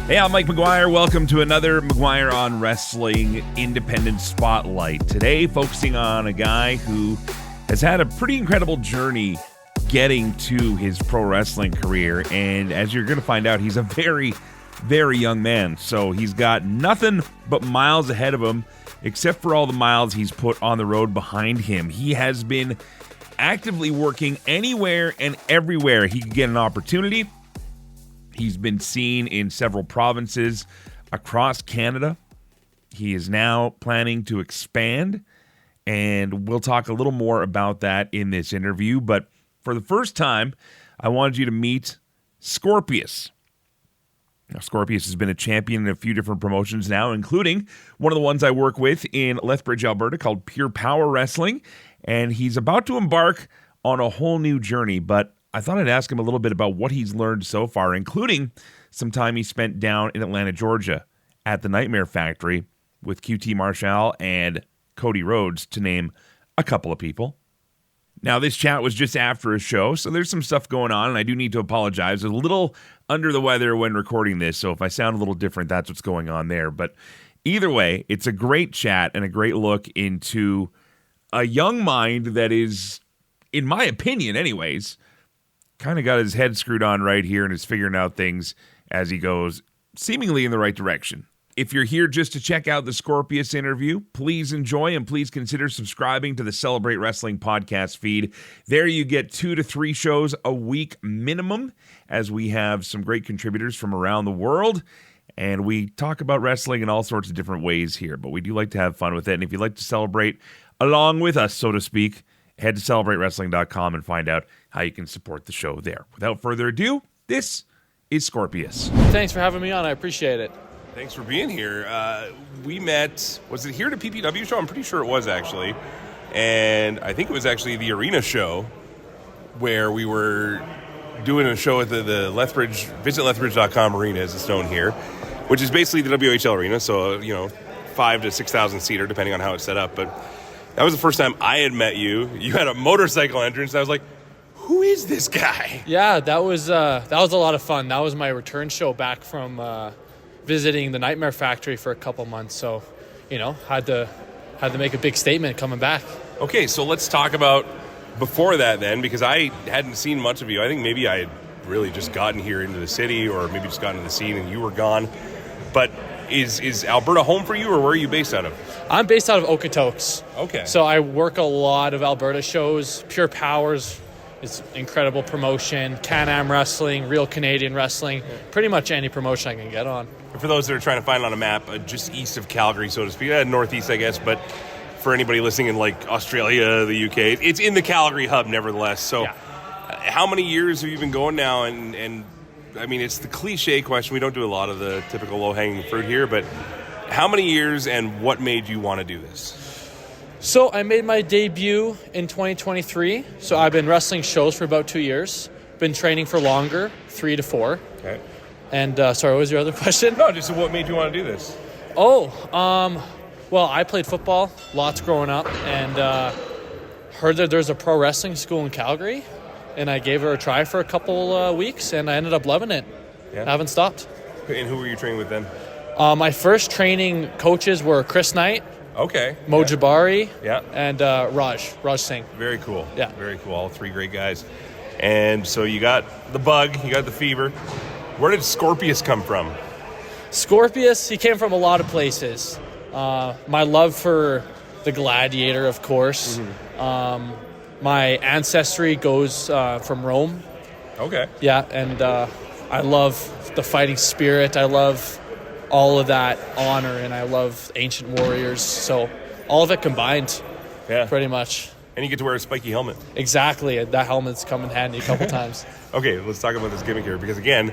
Hey, I'm Mike McGuire. Welcome to another McGuire on Wrestling Independent Spotlight. Today, focusing on a guy who has had a pretty incredible journey getting to his pro wrestling career. And as you're going to find out, he's a very, very young man. So he's got nothing but miles ahead of him, except for all the miles he's put on the road behind him. He has been actively working anywhere and everywhere he could get an opportunity. He's been seen in several provinces across Canada. He is now planning to expand, and we'll talk a little more about that in this interview. But for the first time, I wanted you to meet Scorpious. Now, Scorpious has been a champion in a few different promotions now, including one of the ones I work with in Lethbridge, Alberta, called Pure Power Wrestling, and he's about to embark on a whole new journey, but I thought I'd ask him a little bit about what he's learned so far, including some time he spent down in Atlanta, Georgia at the Nightmare Factory with QT Marshall and Cody Rhodes, to name a couple of people. Now, this chat was just after a show, so there's some stuff going on, and I do need to apologize. I was a little under the weather when recording this, so if I sound a little different, that's what's going on there. But either way, it's a great chat and a great look into a young mind that is, in my opinion anyways, kind of got his head screwed on right here and is figuring out things as he goes, seemingly in the right direction. If you're here just to check out the Scorpious interview, please enjoy and please consider subscribing to the Celebrate Wrestling podcast feed. There you get 2 to 3 shows a week minimum, as we have some great contributors from around the world. And we talk about wrestling in all sorts of different ways here, but we do like to have fun with it. And if you'd like to celebrate along with us, so to speak, head to CelebrateWrestling.com and find out how you can support the show there. Without further ado, this is Scorpious. Thanks for having me on. I appreciate it. Thanks for being here. We met, was it here at a PPW show? I'm pretty sure it was, actually. And I think it was actually the arena show where we were doing a show at the Lethbridge, visit Lethbridge.com arena, as it's known here, which is basically the WHL arena. So, 5 to 6,000 seater, depending on how it's set up. But that was the first time I had met you. You had a motorcycle entrance, and I was like, who is this guy? Yeah, that was a lot of fun. That was my return show back from visiting the Nightmare Factory for a couple months. So, had to make a big statement coming back. Okay, so let's talk about before that then, because I hadn't seen much of you. I think maybe I had really just gotten here into the city, or maybe just gotten to the scene and you were gone. But is Alberta home for you, or where are you based out of? I'm based out of Okotoks. Okay. So I work a lot of Alberta shows. Pure Powers is incredible promotion. Can-Am Wrestling, Real Canadian Wrestling, pretty much any promotion I can get on. For those that are trying to find it on a map, just east of Calgary, so to speak, northeast, I guess, but for anybody listening in like Australia, the UK, it's in the Calgary hub nevertheless. So How many years have you been going now? And I mean, it's the cliche question. We don't do a lot of the typical low-hanging fruit here, but how many years and what made you want to do this? So I made my debut in 2023. So I've been wrestling shows for about 2 years. Been training for longer, 3 to 4. Okay. And sorry, what was your other question? No, just what made you want to do this? Well, I played football lots growing up, and heard that there's a pro wrestling school in Calgary, and I gave her a try for a couple weeks, and I ended up loving it. Yeah. I haven't stopped. And who were you training with then? My first training coaches were Chris Knight, okay, Mo Jabari, yeah, and Raj Singh. Very cool. Yeah. Very cool. All 3 great guys. And so you got the bug, you got the fever. Where did Scorpious come from? Scorpious, he came from a lot of places. My love for the Gladiator, of course. Mm-hmm. My ancestry goes from Rome. Okay. Yeah, and I love the fighting spirit. I love all of that honor, and I love ancient warriors. So all of it combined, pretty much. And you get to wear a spiky helmet. Exactly. That helmet's come in handy a couple times. Okay, let's talk about this gimmick here, because again,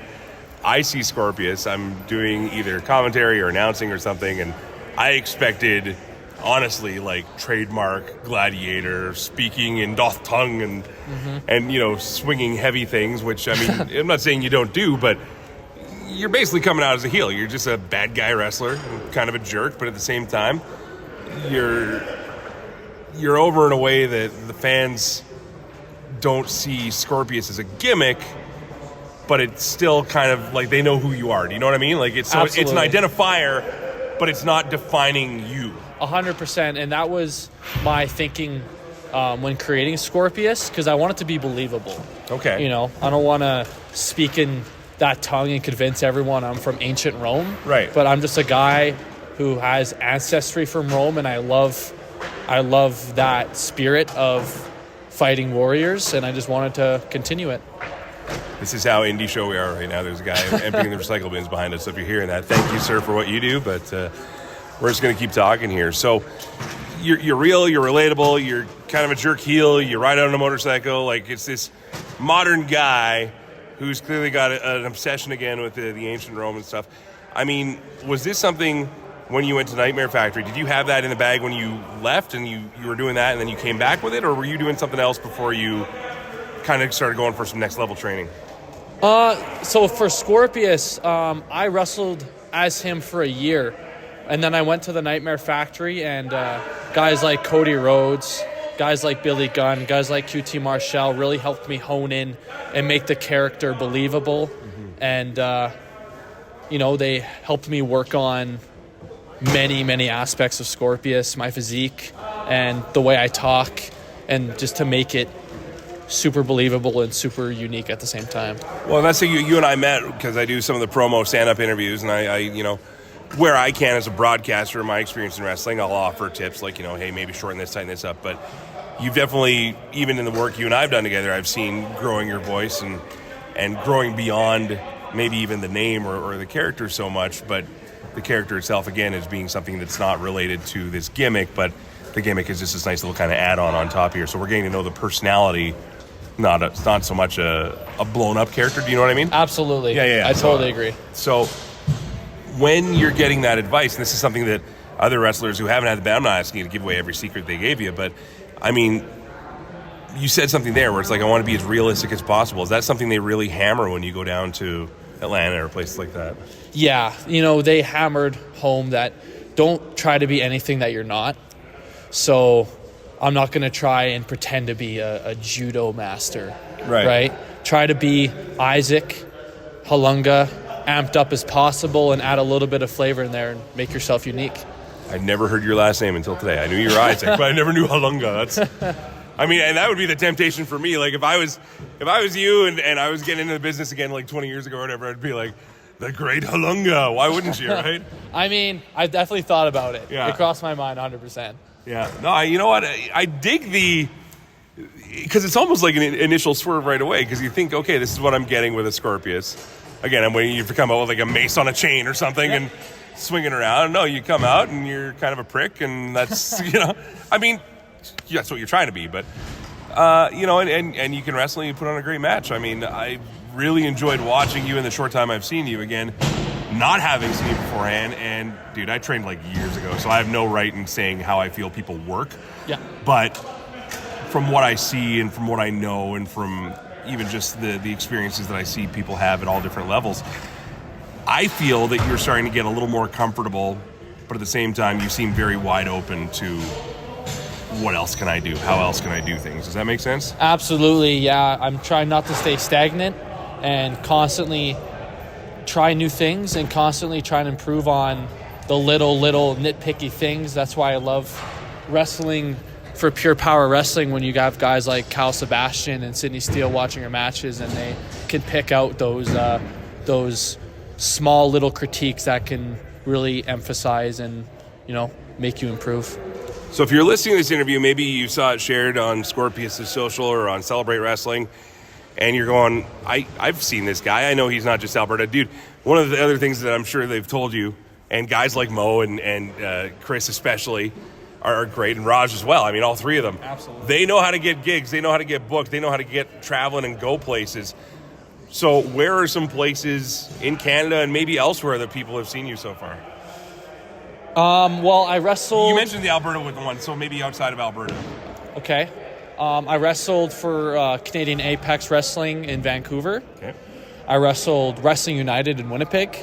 I see Scorpious. I'm doing either commentary or announcing or something, and I expected, honestly, like trademark gladiator, speaking in doth tongue and swinging heavy things, which, I mean, I'm not saying you don't do, but you're basically coming out as a heel. You're just a bad guy wrestler, kind of a jerk, but at the same time, you're over in a way that the fans don't see Scorpious as a gimmick, but it's still kind of like they know who you are. Do you know what I mean? Like it's an identifier, but it's not defining you. 100%, and that was my thinking when creating Scorpious, because I want it to be believable. Okay. You know, I don't want to speak in that tongue and convince everyone I'm from ancient Rome. Right. But I'm just a guy who has ancestry from Rome, and I love that spirit of fighting warriors, and I just wanted to continue it. This is how indie show we are right now. There's a guy emptying the recycle bins behind us. So if you're hearing that, thank you, sir, for what you do. But we're just going to keep talking here. So you're real, you're relatable, you're kind of a jerk heel, you ride out on a motorcycle. Like, it's this modern guy who's clearly got an obsession again with the ancient Rome and stuff. I mean, was this something when you went to Nightmare Factory? Did you have that in the bag when you left and you were doing that and then you came back with it? Or were you doing something else before you kind of started going for some next level training? So for Scorpious, I wrestled as him for a year. And then I went to the Nightmare Factory, and guys like Cody Rhodes, guys like Billy Gunn, guys like QT Marshall really helped me hone in and make the character believable. Mm-hmm. And, you know, they helped me work on many, many aspects of Scorpious, my physique and the way I talk, and just to make it super believable and super unique at the same time. Well, that's how you and I met, because I do some of the promo stand-up interviews, and I you know, where I can as a broadcaster, my experience in wrestling, I'll offer tips like, you know, hey, maybe shorten this, tighten this up. But you've definitely, even in the work you and I have done together, I've seen growing your voice and growing beyond maybe even the name or the character so much, but the character itself, again, is being something that's not related to this gimmick, but the gimmick is just this nice little kind of add-on on top here. So we're getting to know the personality, not so much a blown-up character. Do you know what I mean? Absolutely. Yeah. I totally agree. So when you're getting that advice, and this is something that other wrestlers who haven't had the band, I'm not asking you to give away every secret they gave you, but I mean, you said something there where it's like, I want to be as realistic as possible. Is that something they really hammer when you go down to Atlanta or places like that? Yeah, you know, they hammered home that don't try to be anything that you're not. So I'm not going to try and pretend to be a judo master, right? Try to be Isaac, Halunga, amped up as possible, and add a little bit of flavor in there and make yourself unique. I never heard your last name until today. I knew you were Isaac, but I never knew Halunga. That's, I mean, and that would be the temptation for me. Like if I was you and I was getting into the business again like 20 years ago or whatever, I'd be like, the great Halunga. Why wouldn't you, right? I mean, I definitely thought about it. Yeah. It crossed my mind 100%. Yeah. No, you know what? I dig because it's almost like an initial swerve right away, because you think, okay, this is what I'm getting with a Scorpious. Again, I'm waiting for you to come out with like a mace on a chain or something and swinging around. No, you come out and you're kind of a prick, and that's, you know, I mean, that's what you're trying to be, but, you know, and you can wrestle and you put on a great match. I mean, I really enjoyed watching you in the short time I've seen you, again, not having seen you beforehand. And, dude, I trained like years ago, so I have no right in saying how I feel people work. Yeah. But from what I see and from what I know and from even just the experiences that I see people have at all different levels, I feel that you're starting to get a little more comfortable, but at the same time, you seem very wide open to what else can I do? How else can I do things? Does that make sense? Absolutely, yeah. I'm trying not to stay stagnant and constantly try new things and constantly try and improve on the little nitpicky things. That's why I love wrestling for pure power wrestling, when you have guys like Kyle Sebastian and Sidney Steele watching your matches, and they can pick out those small little critiques that can really emphasize and, you know, make you improve. So if you're listening to this interview, maybe you saw it shared on Scorpius' social or on Celebrate Wrestling, and you're going, I've seen this guy. I know he's not just Alberta. Dude, one of the other things that I'm sure they've told you, and guys like Mo and Chris especially, are great, and Raj as well. I mean, all three of them. Absolutely. They know how to get gigs. They know how to get booked. They know how to get traveling and go places. So where are some places in Canada and maybe elsewhere that people have seen you so far? Well, I wrestled... You mentioned the Alberta with one, so maybe outside of Alberta. Okay. I wrestled for Canadian Apex Wrestling in Vancouver. Okay. I wrestled Wrestling United in Winnipeg.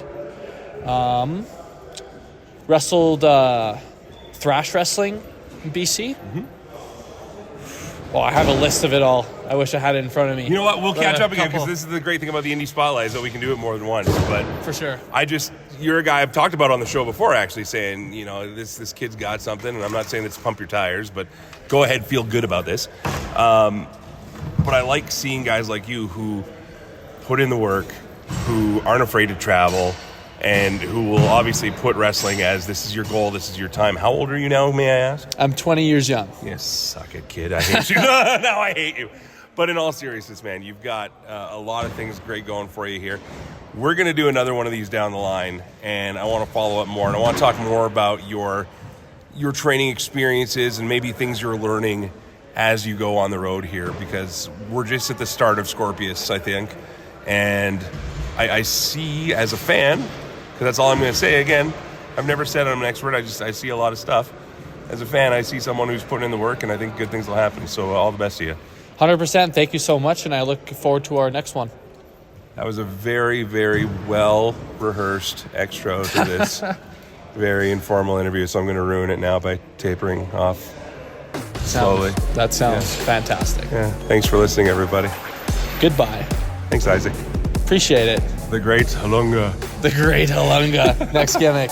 Wrestled... Thrash Wrestling in BC. Mm-hmm. Oh, I have a list of it all. I wish I had it in front of me. You know what? We'll catch up again, because couple. this is the great thing about the Indie Spotlight, is that we can do it more than once. But For sure. you're a guy I've talked about on the show before, actually, saying, you know, this kid's got something, and I'm not saying it's pump your tires, but go ahead, feel good about this. But I like seeing guys like you who put in the work, who aren't afraid to travel, and who will obviously put wrestling as this is your goal, this is your time. How old are you now, may I ask? I'm 20 years young. You suck it, kid. I hate you. Now I hate you. But in all seriousness, man, you've got a lot of things great going for you here. We're going to do another one of these down the line, and I want to follow up more, and I want to talk more about your training experiences and maybe things you're learning as you go on the road here, because we're just at the start of Scorpious, I think. And I see, as a fan, because that's all I'm going to say. Again, I've never said I'm an expert. I see a lot of stuff. As a fan, I see someone who's putting in the work, and I think good things will happen. So all the best to you. 100%. Thank you so much, and I look forward to our next one. That was a very, very well-rehearsed extra to this very informal interview, so I'm going to ruin it now by tapering off slowly. That sounds fantastic. Yeah. Thanks for listening, everybody. Goodbye. Thanks, Isaac. Appreciate it. The Great Halunga. The Great Halunga. Next gimmick.